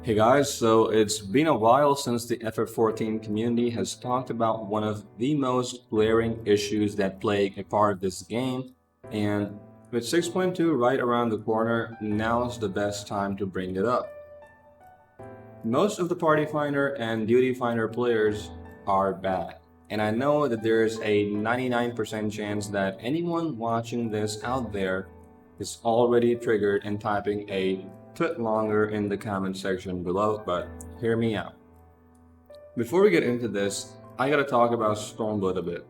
Hey guys, so it's been a while since the FF14 community has talked about one of the most glaring issues that plague a part of this game, and with 6.2 right around the corner, now's the best time to bring it up. Most of the Party Finder and Duty Finder players are bad, and I know that there's a 99% chance that anyone watching this out there is already triggered and typing a foot longer in the comment section below, but hear me out. Before we get into this, I gotta talk about Stormblood a bit.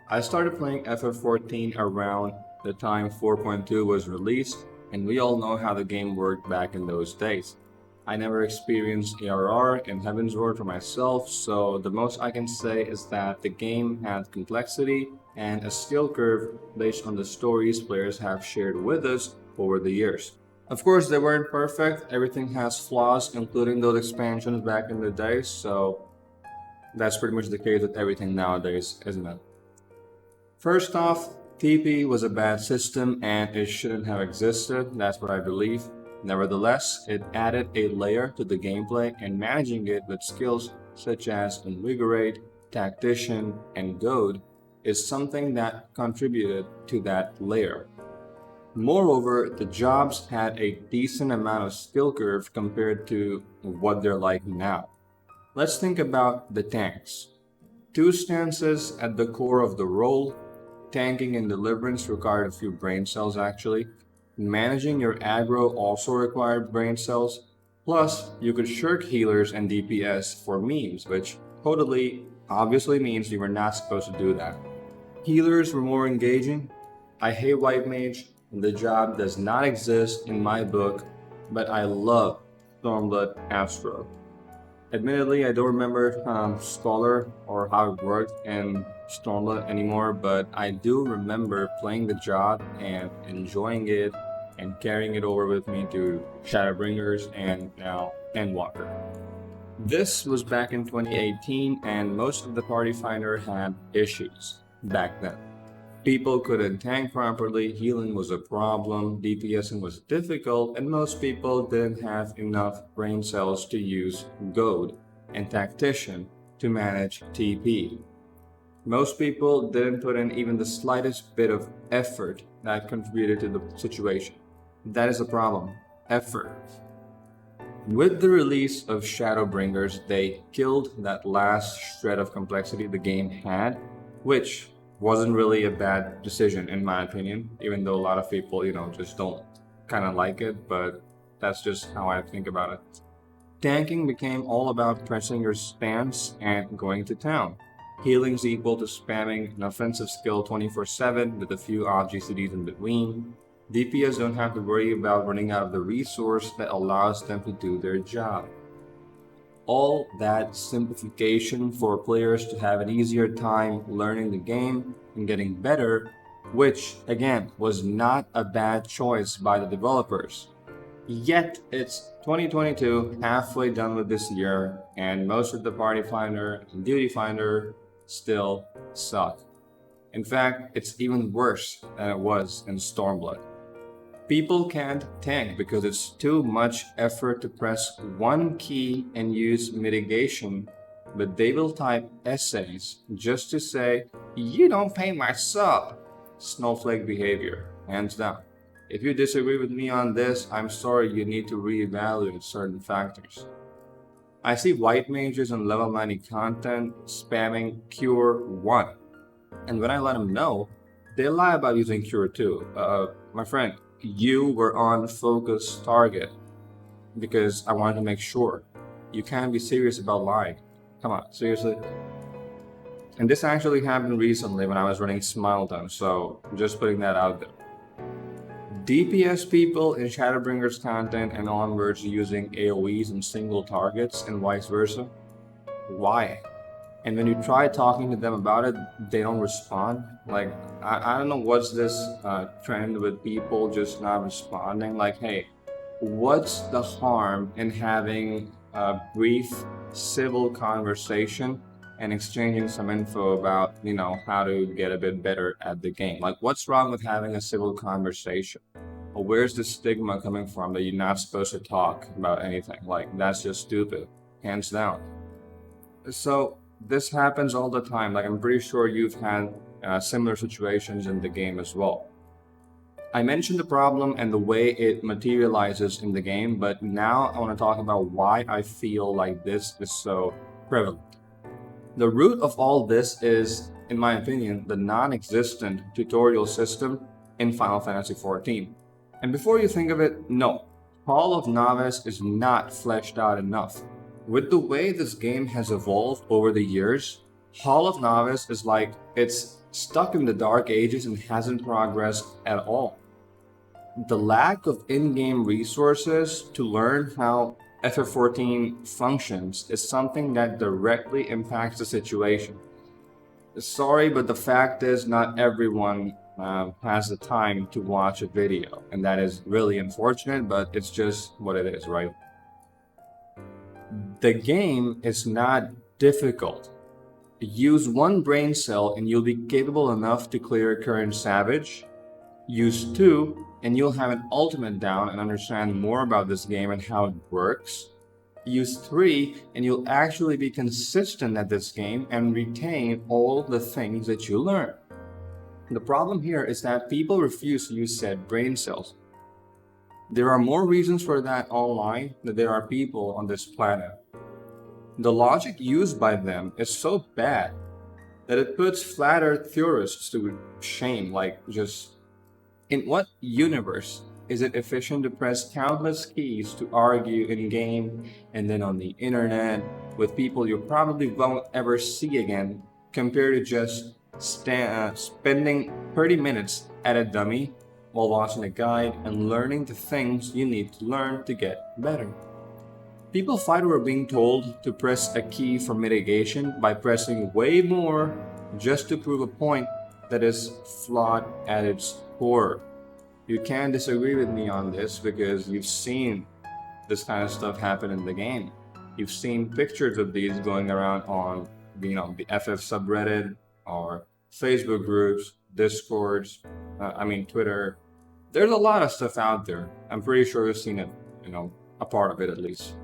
I started playing FF14 around the time 4.2 was released, and we all know how the game worked back in those days. I never experienced ARR in Heavensward for myself, so the most I can say is that the game had complexity and a skill curve based on the stories players have shared with us over the years. Of course, they weren't perfect, everything has flaws, including those expansions back in the day, so that's pretty much the case with everything nowadays, isn't it? First off, TP was a bad system and it shouldn't have existed, that's what I believe. Nevertheless, it added a layer to the gameplay, and managing it with skills such as Invigorate, Tactician, and Goad is something that contributed to that layer. Moreover, the jobs had a decent amount of skill curve compared to what they're like now. Let's think about the tanks. Two stances at the core of the role. Tanking and Deliverance required a few brain cells actually. Managing your aggro also required brain cells. Plus, you could shirk healers and DPS for memes, which totally obviously means you were not supposed to do that. Healers were more engaging. I hate White Mage. The job does not exist in my book, but I love Stormblood Astro. Admittedly, I don't remember Scholar or how it worked in Stormblood anymore, but I do remember playing the job and enjoying it and carrying it over with me to Shadowbringers and now endwalker. This was back in 2018 and most of the Party Finder had issues back then. People couldn't tank properly, healing was a problem, DPSing was difficult, and most people didn't have enough brain cells to use Goad and Tactician to manage TP. Most people didn't put in even the slightest bit of effort that contributed to the situation. That is a problem. Effort. With the release of Shadowbringers, they killed that last shred of complexity the game had, which wasn't really a bad decision in my opinion, even though a lot of people, just don't kind of like it, but that's just how I think about it. Tanking became all about pressing your stance and going to town. Healing's equal to spamming an offensive skill 24/7 with a few odd GCDs in between. DPS don't have to worry about running out of the resource that allows them to do their job. All that simplification for players to have an easier time learning the game and getting better, which again was not a bad choice by the developers. Yet it's 2022, halfway done with this year, and most of the Party Finder and Duty Finder still suck. In fact, it's even worse than it was in Stormblood. People can't tank because it's too much effort to press one key and use mitigation, but they will type essays just to say, "You don't pay my sub." Snowflake behavior, hands down. If you disagree with me on this, I'm sorry, you need to reevaluate certain factors. I see white mages and level 90 content spamming Cure 1, and when I let them know, they lie about using Cure 2. My friend, you were on focus target because I wanted to make sure. You can't be serious about lying. Come on, seriously. And this actually happened recently when I was running Smile Time, so just putting that out there. DPS people in Shadowbringers content and onwards using AoEs and single targets and vice versa. Why? And when you try talking to them about it, they don't respond. Like, I don't know what's this trend with people just not responding. Like, hey, what's the harm in having a brief civil conversation and exchanging some info about, how to get a bit better at the game? Like, what's wrong with having a civil conversation? Or where's the stigma coming from that you're not supposed to talk about anything? Like, that's just stupid, hands down. So this happens all the time. Like, I'm pretty sure you've had similar situations in the game as well. I mentioned the problem and the way it materializes in the game, but now I want to talk about why I feel like this is so prevalent. The root of all this is, in my opinion, the non-existent tutorial system in Final Fantasy XIV. And before you think of it, no, Hall of Novice is not fleshed out enough. With the way this game has evolved over the years, Hall of Novice is like it's stuck in the Dark Ages and hasn't progressed at all. The lack of in-game resources to learn how FF14 functions is something that directly impacts the situation. Sorry, but the fact is not everyone has the time to watch a video, and that is really unfortunate, but it's just what it is, right? The game is not difficult. Use one brain cell and you'll be capable enough to clear current Savage. Use 2 and you'll have an ultimate down and understand more about this game and how it works. Use 3 and you'll actually be consistent at this game and retain all the things that you learn. The problem here is that people refuse to use said brain cells. There are more reasons for that online than there are people on this planet. The logic used by them is so bad that it puts flat earth theorists to shame. Like, just in what universe is it efficient to press countless keys to argue in game and then on the internet with people you probably won't ever see again, compared to just spending 30 minutes at a dummy while watching a guide and learning the things you need to learn to get better? People fight over being told to press a key for mitigation by pressing way more just to prove a point that is flawed at its core. You can disagree with me on this because you've seen this kind of stuff happen in the game. You've seen pictures of these going around on the FF subreddit or Facebook groups, Discords, Twitter. There's a lot of stuff out there. I'm pretty sure you've seen it, a part of it at least.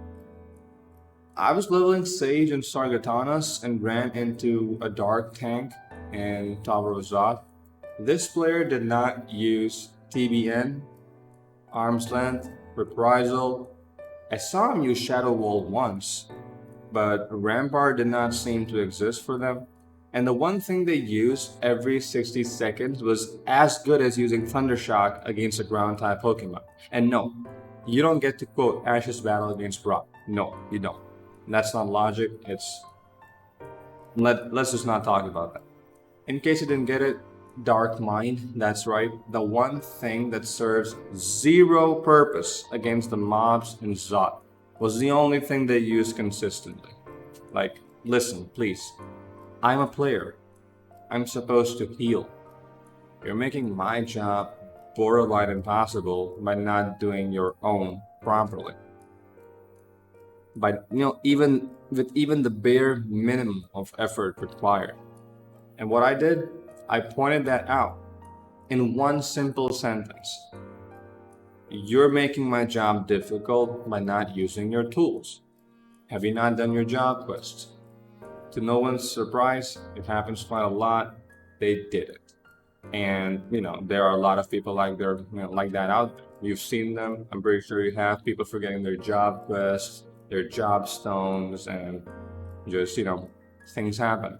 I was leveling Sage and Sargatanas and ran into a dark tank in Tower of Zot. This player did not use TBN, Arm's Length, Reprisal. I saw him use Shadow Wall once, but Rampart did not seem to exist for them. And the one thing they used every 60 seconds was as good as using Thundershock against a ground type Pokemon. And no, you don't get to quote Ash's battle against Brock. No, you don't. That's not logic. Let's just not talk about that. In case you didn't get it, Dark Mind, that's right. The one thing that serves zero purpose against the mobs in Zot was the only thing they used consistently. Like, listen, please. I'm a player. I'm supposed to heal. You're making my job borderline impossible by not doing your own properly. By even the bare minimum of effort required. And what I did, I pointed that out in one simple sentence. You're making my job difficult by not using your tools. Have you not done your job quests? To no one's surprise, it happens quite a lot. They did it. And there are a lot of people like that out there. You've seen them. I'm pretty sure you have. People forgetting their job quests, their job stones, and just things happen.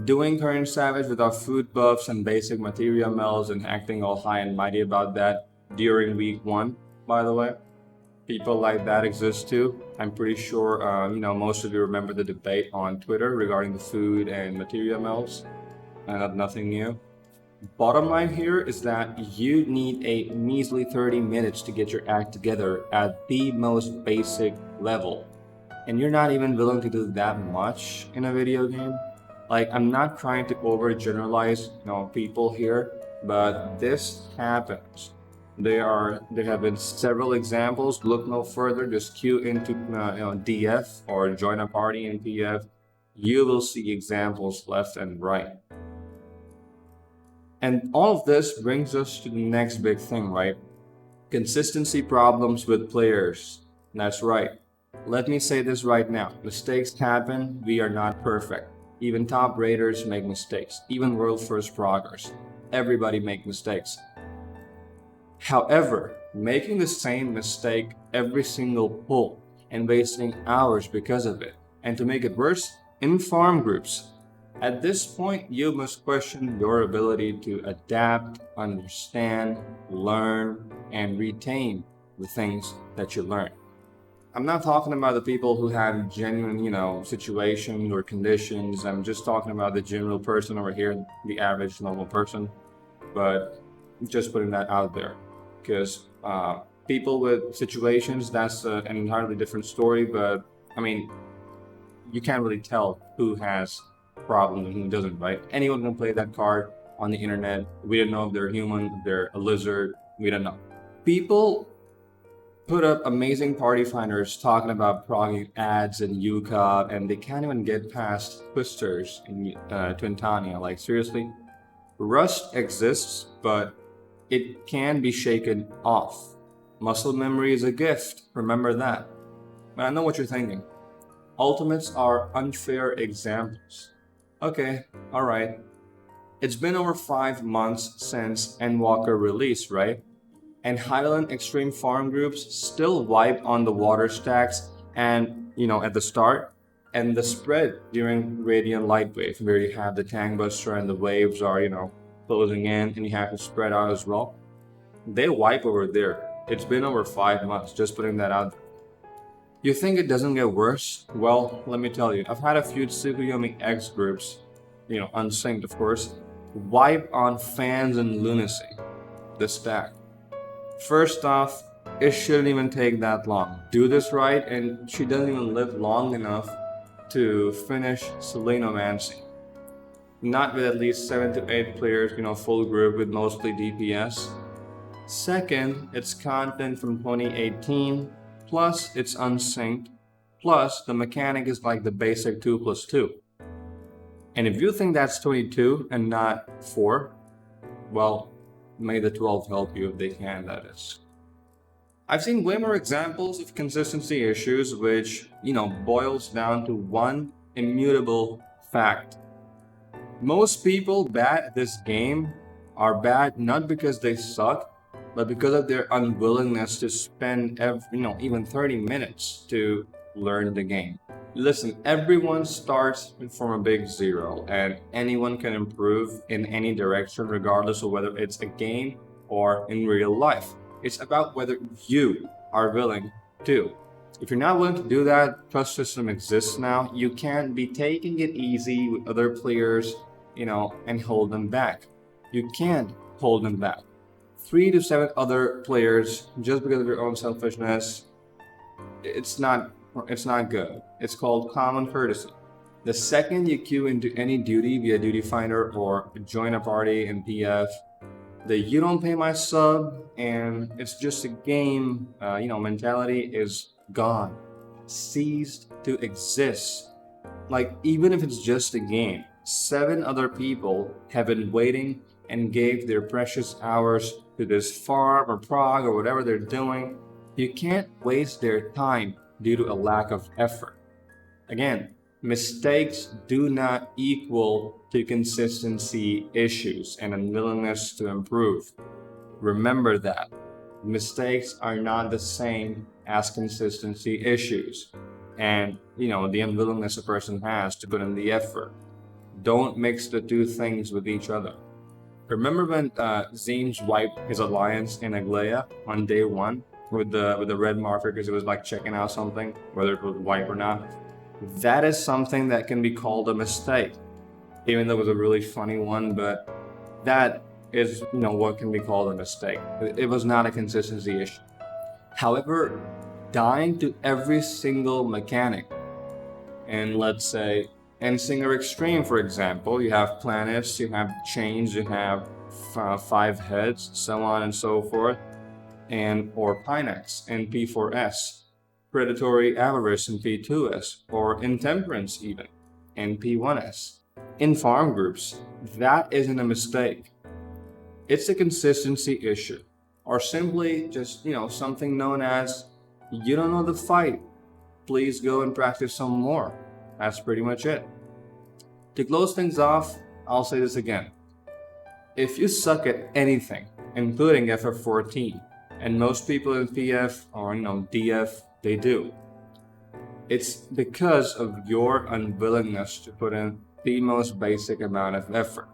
Doing current Savage without food buffs and basic materia melds and acting all high and mighty about that during week 1, by the way. People like that exist too. I'm pretty sure most of you remember the debate on Twitter regarding the food and materia melds. Nothing new. Bottom line here is that you need a measly 30 minutes to get your act together at the most basic level. And you're not even willing to do that much in a video game. Like, I'm not trying to overgeneralize, people here, but this happens. There have been several examples. Look no further. Just queue into DF or join a party in DF. You will see examples left and right. And all of this brings us to the next big thing, right? Consistency problems with players. That's right. Let me say this right now. Mistakes happen. We are not perfect. Even top raters make mistakes. Even world first proggers. Everybody make mistakes. However, making the same mistake every single pull and wasting hours because of it, and to make it worse, in farm groups. At this point, you must question your ability to adapt, understand, learn, and retain the things that you learn. I'm not talking about the people who have genuine, situations or conditions. I'm just talking about the general person over here, the average normal person. But just putting that out there, because people with situations, that's an entirely different story. But I mean, you can't really tell who has problems and who doesn't, right? Anyone can play that card on the internet. We don't know if they're human, if they're a lizard. We don't know. People put up amazing party finders talking about progging ads in Yuka, and they can't even get past twisters in Twintania. Like, seriously? Rust exists, but it can be shaken off. Muscle memory is a gift, remember that. But I know what you're thinking. Ultimates are unfair examples. Okay, alright. It's been over 5 months since endwalker released, right? And Highland Extreme farm groups still wipe on the water stacks and, at the start, and the spread during Radiant Lightwave, where you have the tank buster and the waves are, closing in and you have to spread out as well. They wipe over there. It's been over 5 months, just putting that out there. You think it doesn't get worse? Well, let me tell you, I've had a few Tsukuyomi X groups, unsynced of course, wipe on fans and lunacy, the stack. First off, it shouldn't even take that long. Do this right, and she doesn't even live long enough to finish Selenomancy. Not with at least 7 to 8 players, full group with mostly DPS. Second, it's content from 2018, plus it's unsynced, plus the mechanic is like the basic 2+2. And if you think that's 22 and not 4, well, may the 12 help you if they can, that is. I've seen way more examples of consistency issues which, boils down to one immutable fact. Most people bad at this game are bad not because they suck, but because of their unwillingness to spend even 30 minutes to learn the game. Listen, everyone starts from a big zero, and anyone can improve in any direction regardless of whether it's a game or in real life. It's about whether you are willing to. If you're not willing to do that, trust system exists now. You can't be taking it easy with other players, and hold them back. You can't hold them back. 3 to 7 other players just because of your own selfishness, it's not good. It's called common courtesy. The second you queue into any duty via Duty Finder or join a party in PF, the you don't pay my sub and it's just a game, mentality is gone, ceased to exist. Like, even if it's just a game, 7 other people have been waiting and gave their precious hours to this farm or prog or whatever they're doing. You can't waste their time due to a lack of effort. Again, mistakes do not equal to consistency issues and unwillingness to improve. Remember that. Mistakes are not the same as consistency issues and, the unwillingness a person has to put in the effort. Don't mix the two things with each other. Remember when Zeem's wiped his alliance in Aglaya on day 1 with the red marker because it was like checking out something, whether it was wipe or not? That is something that can be called a mistake, even though it was a really funny one, but that is, what can be called a mistake. It was not a consistency issue. However, dying to every single mechanic, and let's say Endsinger Extreme, for example, you have planets, you have chains, you have 5 heads, so on and so forth, or Pinex in P4S, Predatory Avarice in P2S, or Intemperance even in P1S. In farm groups, that isn't a mistake. It's a consistency issue, or simply just, something known as you don't know the fight. Please go and practice some more. That's pretty much it. To close things off, I'll say this again. If you suck at anything, including FF14, and most people in PF or DF, they do, it's because of your unwillingness to put in the most basic amount of effort.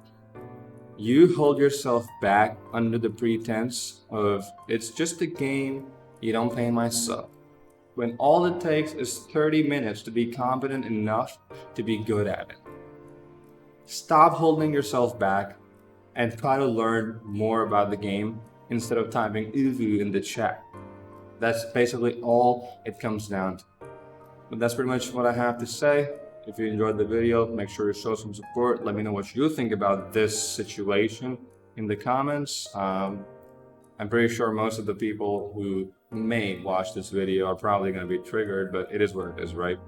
You hold yourself back under the pretense of it's just a game, you don't pay my sub, when all it takes is 30 minutes to be competent enough to be good at it. Stop holding yourself back and try to learn more about the game instead of typing "uvu" in the chat. That's basically all it comes down to. But that's pretty much what I have to say. If you enjoyed the video, make sure you show some support. Let me know what you think about this situation in the comments. I'm pretty sure most of the people who may watch this video are probably going to be triggered, but it is what it is, right?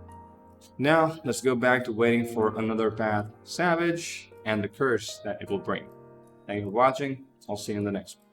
Now, let's go back to waiting for another path, Savage, and the curse that it will bring. Thank you for watching. I'll see you in the next one.